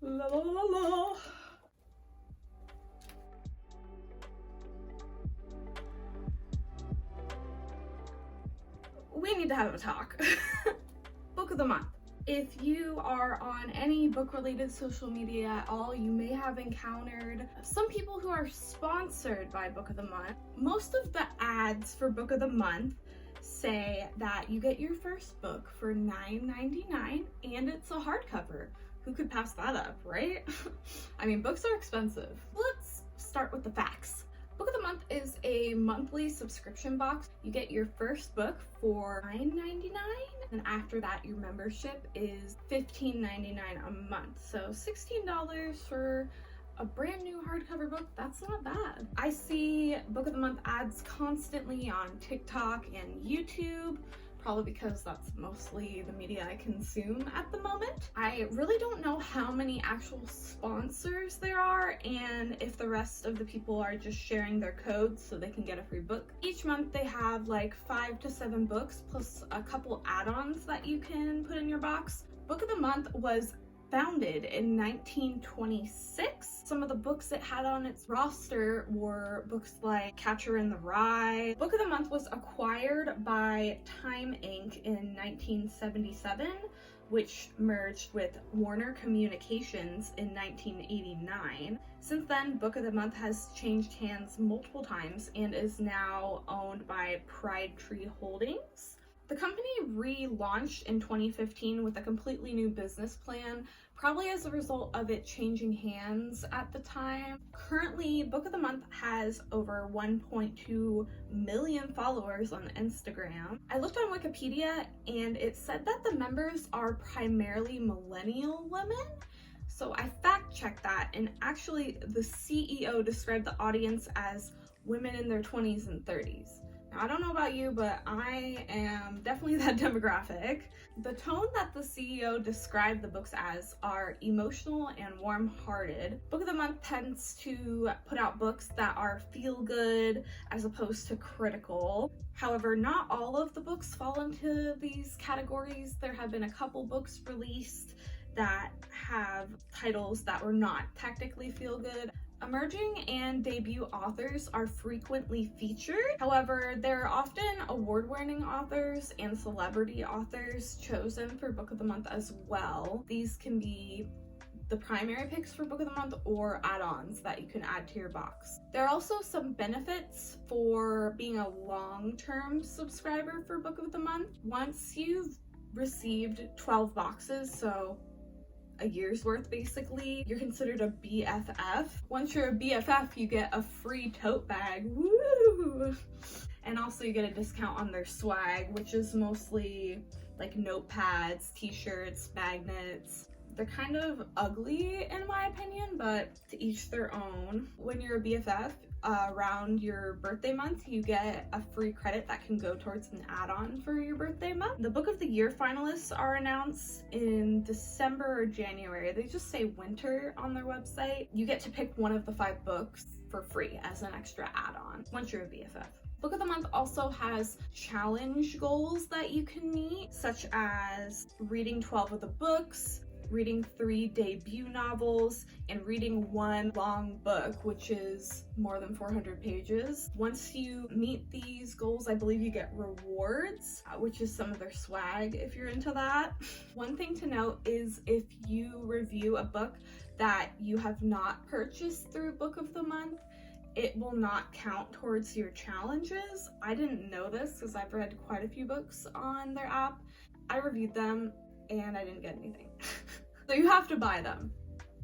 La la la la. We need to have a talk. Book of the month. If you are on any book-related social media at all, you may have encountered some people who are sponsored by Book of the Month. Most of the ads for Book of the Month say that you get your first book for $9.99 and it's a hardcover. Who could pass that up, right? I mean, books are expensive. Let's start with the facts. Book of the Month is a monthly subscription box. You get your first book for $9.99, and after that your membership is $15.99 a month. So $16 for a brand new hardcover book, that's not bad. I see Book of the Month ads constantly on TikTok and YouTube, probably because that's mostly the media I consume at the moment. I really don't know how many actual sponsors there are and if the rest of the people are just sharing their codes so they can get a free book. Each month they have like 5 to 7 books plus a couple add-ons that you can put in your box. Book of the Month was founded in 1926. Some of the books it had on its roster were books like Catcher in the Rye. Book of the Month was acquired by Time Inc. in 1977, which merged with Warner Communications in 1989. Since then, Book of the Month has changed hands multiple times and is now owned by Pride Tree Holdings. The company relaunched in 2015 with a completely new business plan, probably as a result of it changing hands at the time. Currently, Book of the Month has over 1.2 million followers on Instagram. I looked on Wikipedia and it said that the members are primarily millennial women. So I fact-checked that, and actually the CEO described the audience as women in their 20s and 30s. Now, I don't know about you, but I am definitely that demographic. The tone that the CEO described the books as are emotional and warm-hearted. Book of the Month tends to put out books that are feel-good as opposed to critical. However, not all of the books fall into these categories. There have been a couple books released that have titles that were not technically feel-good. Emerging and debut authors are frequently featured. However, there are often award-winning authors and celebrity authors chosen for Book of the Month as well. These can be the primary picks for Book of the Month or add-ons that you can add to your box. There are also some benefits for being a long-term subscriber for Book of the Month. Once you've received 12 boxes, so a year's worth basically, you're considered a BFF. Once you're a BFF, you get a free tote bag. Woo! And also you get a discount on their swag, which is mostly like notepads, t-shirts, magnets. They're kind of ugly in my opinion, but to each their own. When you're a BFF, around your birthday month, you get a free credit that can go towards an add-on for your birthday month. The Book of the Year finalists are announced in December or January. They just say winter on their website. You get to pick one of the 5 books for free as an extra add-on once you're a BFF. Book of the Month also has challenge goals that you can meet, such as reading 12 of the books, reading 3 debut novels, and reading 1 long book, which is more than 400 pages. Once you meet these goals, I believe you get rewards, which is some of their swag if you're into that. One thing to note is if you review a book that you have not purchased through Book of the Month, it will not count towards your challenges. I didn't know this because I've read quite a few books on their app. I reviewed them and I didn't get anything. So you have to buy them.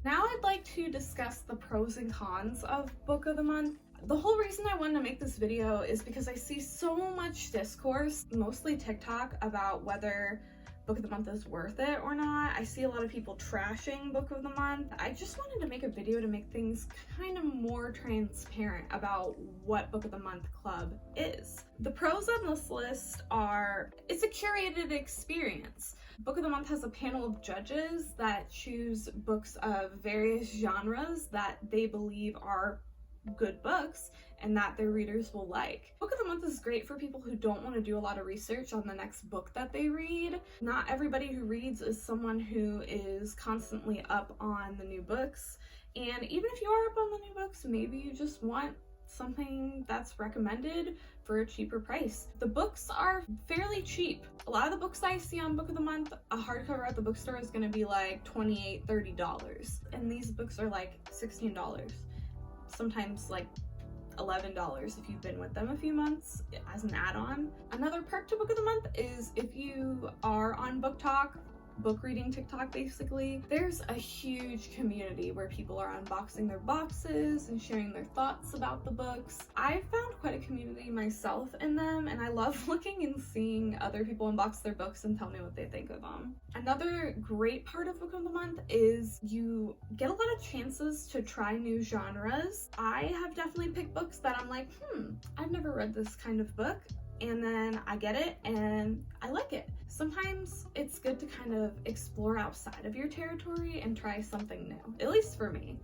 Now I'd like to discuss the pros and cons of Book of the Month. The whole reason I wanted to make this video is because I see so much discourse, mostly TikTok, about whether Book of the Month is worth it or not. I see a lot of people trashing Book of the Month. I just wanted to make a video to make things kind of more transparent about what Book of the Month Club is. The pros on this list are, it's a curated experience. Book of the Month has a panel of judges that choose books of various genres that they believe are good books and that their readers will like. Book of the month is great for people who don't want to do a lot of research on the next book that they read. Not everybody who reads is someone who is constantly up on the new books. And even if you are up on the new books, maybe you just want something that's recommended for a cheaper price. The books are fairly cheap. A lot of the books I see on Book of the Month, a hardcover at the bookstore is gonna be like $28, $30. And these books are like $16. Sometimes like $11 if you've been with them a few months as an add-on. Another perk to Book of the Month is if you are on Book Talk, book reading TikTok basically, there's a huge community where people are unboxing their boxes and sharing their thoughts about the books. I've found quite a community myself in them, and I love looking and seeing other people unbox their books and tell me what they think of them. Another great part of Book of the Month is you get a lot of chances to try new genres. I have definitely picked books that I'm like, I've never read this kind of book, and then I get it and I like it. Sometimes it's good to kind of explore outside of your territory and try something new, at least for me,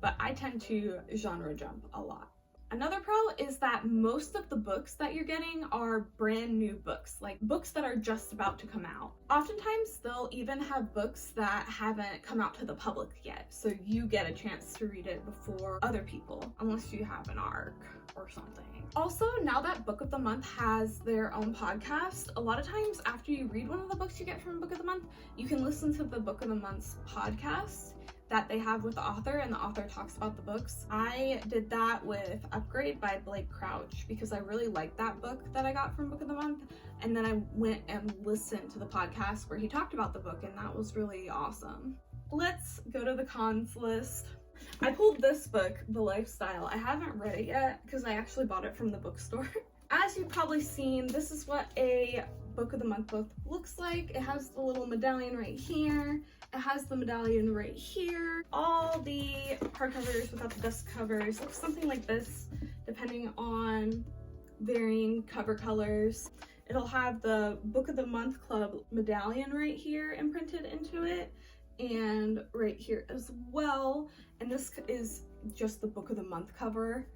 but I tend to genre jump a lot. Another pro is that most of the books that you're getting are brand new books, like books that are just about to come out. Oftentimes they'll even have books that haven't come out to the public yet, so you get a chance to read it before other people, unless you have an ARC or something. Also, now that Book of the Month has their own podcast, a lot of times after you read one of the books you get from Book of the Month, you can listen to the Book of the Month's podcast that they have with the author, and the author talks about the books. I did that with Upgrade by Blake Crouch because I really liked that book that I got from Book of the Month, and then I went and listened to the podcast where he talked about the book, and that was really awesome. Let's go to the cons list. I pulled this book, The Lifestyle. I haven't read it yet because I actually bought it from the bookstore. As you've probably seen, this is what a Book of the Month book looks like. It has the little medallion right here. It has the medallion right here. All the hardcovers without the dust covers look something like this, depending on varying cover colors. It'll have the Book of the Month Club medallion right here imprinted into it, and right here as well. And this is just the Book of the Month cover.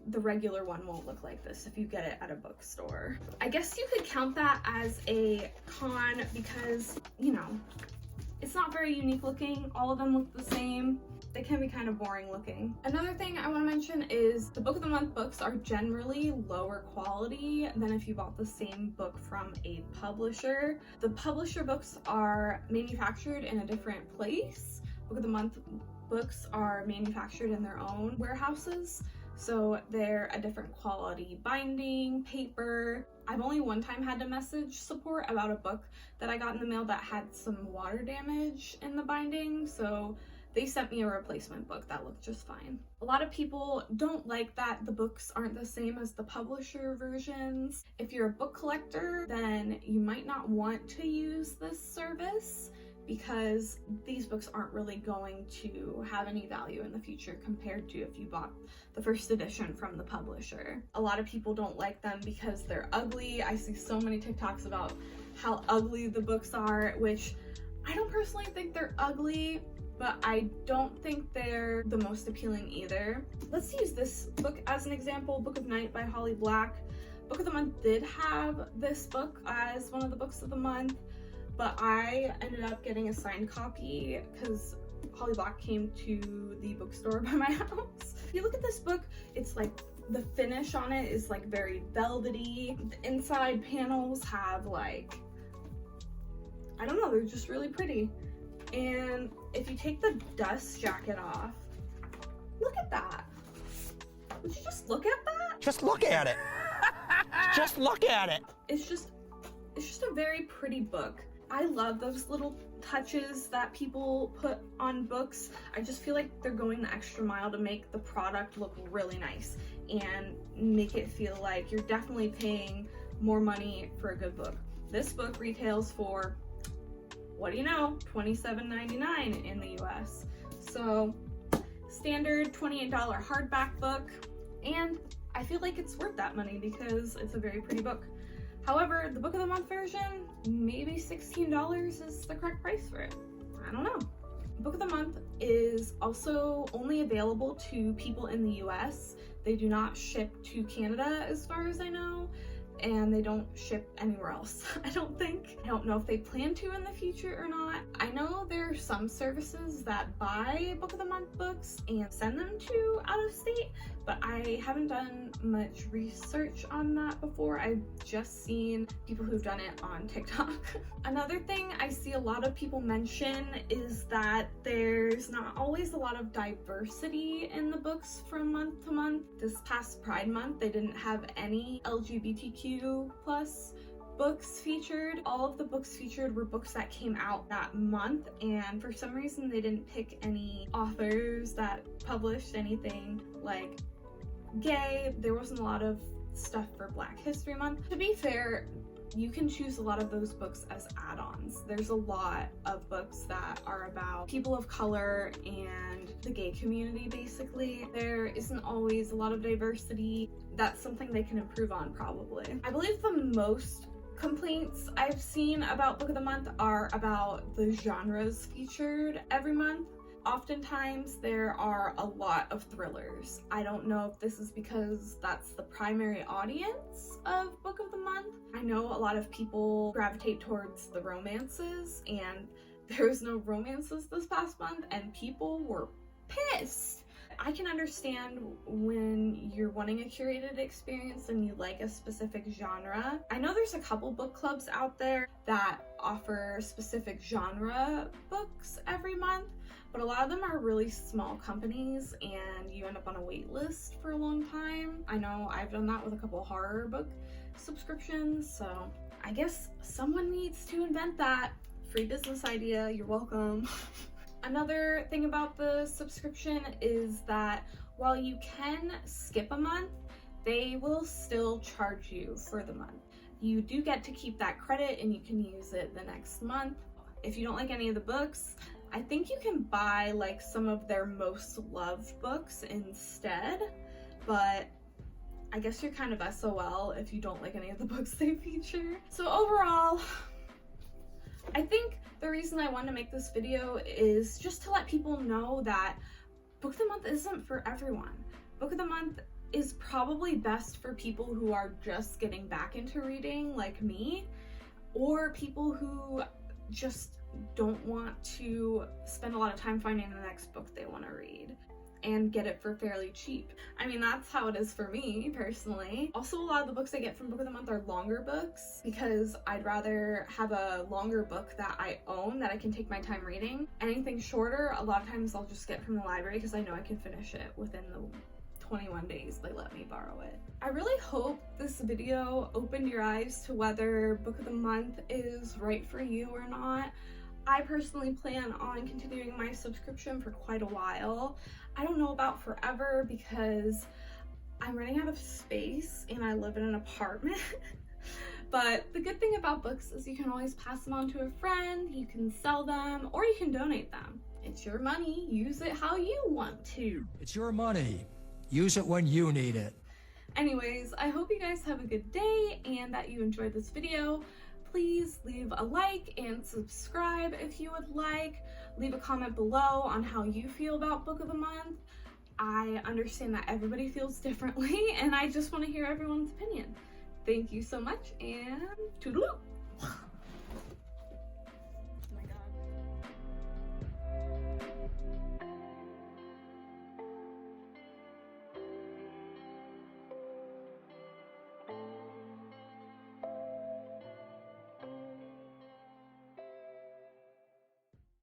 The regular one won't look like this if you get it at a bookstore. I guess you could count that as a con because, you know, it's not very unique looking. All of them look the same. They can be kind of boring looking. Another thing I want to mention is the Book of the Month books are generally lower quality than if you bought the same book from a publisher. The publisher books are manufactured in a different place. Book of the Month books are manufactured in their own warehouses, so they're a different quality binding, paper. I've only one time had to message support about a book that I got in the mail that had some water damage in the binding, so they sent me a replacement book that looked just fine. A lot of people don't like that the books aren't the same as the publisher versions. If you're a book collector, then you might not want to use this service because these books aren't really going to have any value in the future compared to if you bought the first edition from the publisher. A lot of people don't like them because they're ugly. I see so many TikToks about how ugly the books are, which I don't personally think they're ugly, but I don't think they're the most appealing either. Let's use this book as an example, Book of Night by Holly Black. Book of the Month did have this book as one of the books of the month, but I ended up getting a signed copy because Holly Black came to the bookstore by my house. If you look at this book, it's like the finish on it is like very velvety. The inside panels have like, I don't know, they're just really pretty. And if you take the dust jacket off, look at that. Would you just look at that? Just look at it. Just look at it. It's just a very pretty book. I love those little touches that people put on books. I just feel like they're going the extra mile to make the product look really nice and make it feel like you're definitely paying more money for a good book. This book retails for, what do you know, $27.99 in the US. So standard $28 hardback book, and I feel like it's worth that money because it's a very pretty book. However, the Book of the Month version, maybe $16 is the correct price for it. I don't know. Book of the Month is also only available to people in the US. They do not ship to Canada as far as I know, and they don't ship anywhere else, I don't think. I don't know if they plan to in the future or not. I know there are some services that buy Book of the Month books and send them to out of state, but I haven't done much research on that before. I've just seen people who've done it on TikTok. Another thing I see a lot of people mention is that there's not always a lot of diversity in the books from month to month. This past Pride Month, they didn't have any LGBTQ plus books featured. All of the books featured were books that came out that month, and for some reason they didn't pick any authors that published anything like gay. There wasn't a lot of stuff for Black History Month. To be fair, you can choose a lot of those books as add-ons. There's a lot of books that are about people of color and the gay community, basically. There isn't always a lot of diversity. That's something they can improve on, probably. I believe the most complaints I've seen about Book of the Month are about the genres featured every month. Oftentimes there are a lot of thrillers. I don't know if this is because that's the primary audience of Book of the Month. I know a lot of people gravitate towards the romances, and there was no romances this past month, and people were pissed. I can understand when you're wanting a curated experience and you like a specific genre. I know there's a couple book clubs out there that offer specific genre books every month, but a lot of them are really small companies and you end up on a wait list for a long time. I know I've done that with a couple horror book subscriptions, so I guess someone needs to invent that. Free business idea, you're welcome. Another thing about the subscription is that while you can skip a month, they will still charge you for the month. You do get to keep that credit and you can use it the next month. If you don't like any of the books, I think you can buy like some of their most loved books instead, but I guess you're kind of SOL if you don't like any of the books they feature. So overall, I think the reason I wanted to make this video is just to let people know that Book of the Month isn't for everyone. Book of the Month is probably best for people who are just getting back into reading like me, or people who just don't want to spend a lot of time finding the next book they want to read and get it for fairly cheap. I mean, that's how it is for me personally. Also, a lot of the books I get from Book of the Month are longer books because I'd rather have a longer book that I own that I can take my time reading. Anything shorter, a lot of times I'll just get from the library because I know I can finish it within the 21 days they let me borrow it. I really hope this video opened your eyes to whether Book of the Month is right for you or not. I personally plan on continuing my subscription for quite a while. I don't know about forever because I'm running out of space and I live in an apartment. But the good thing about books is you can always pass them on to a friend, you can sell them, or you can donate them. It's your money, use it how you want to. It's your money. Use it when you need it. Anyways, I hope you guys have a good day and that you enjoyed this video. Please leave a like and subscribe if you would like. Leave a comment below on how you feel about Book of the Month. I understand that everybody feels differently and I just want to hear everyone's opinion. Thank you so much and toodaloo!